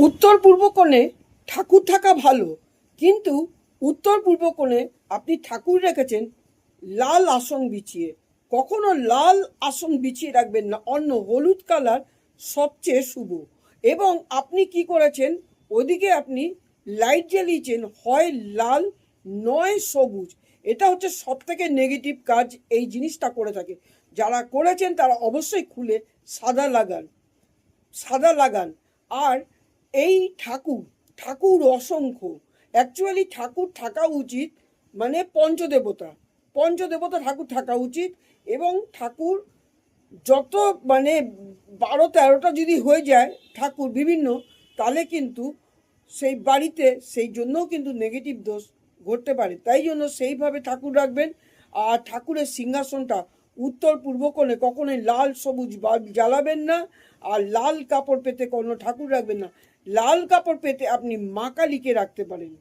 উত্তর পূর্ব কোণে ঠাকুর থাকা ভালো, কিন্তু উত্তর পূর্ব কোণে আপনি ঠাকুর রেখেছেন লাল আসন বিছিয়ে। কখনো লাল আসন বিছিয়ে রাখবেন না, অন্য হলুদ কালার সবচেয়ে শুভ। এবং আপনি কি করেছেন, ওদিকে আপনি লাইট জ্বালিয়েছেন হয় লাল নয় সবুজ। এটা হচ্ছে সব থেকে নেগেটিভ কাজ এই জিনিসটা করে থাকে। যারা করেছেন তারা অবশ্যই খুলে সাদা লাগান, সাদা লাগান। আর এই ঠাকুর ঠাকুর অসংখ্য, অ্যাকচুয়ালি ঠাকুর থাকা উচিত মানে পঞ্চদেবতা, পঞ্চদেবতা ঠাকুর থাকা উচিত। এবং ঠাকুর যত মানে 12-13টা যদি হয়ে যায় ঠাকুর বিভিন্ন, তাহলে কিন্তু সেই বাড়িতে সেই জন্যও কিন্তু নেগেটিভ দোষ ঘটতে পারে। তাই জন্য সেইভাবে ঠাকুর রাখবেন। আর ঠাকুরের সিংহাসনটা উত্তর পূর্ব কোণে কখনোই লাল সবুজ বাল্ব জ্বালাবেন না। আর লাল কাপড় পেতে কোনো ঠাকুর রাখবেন না। লাল কাপড় পেতে আপনি মা কালীকে রাখতে পারেন।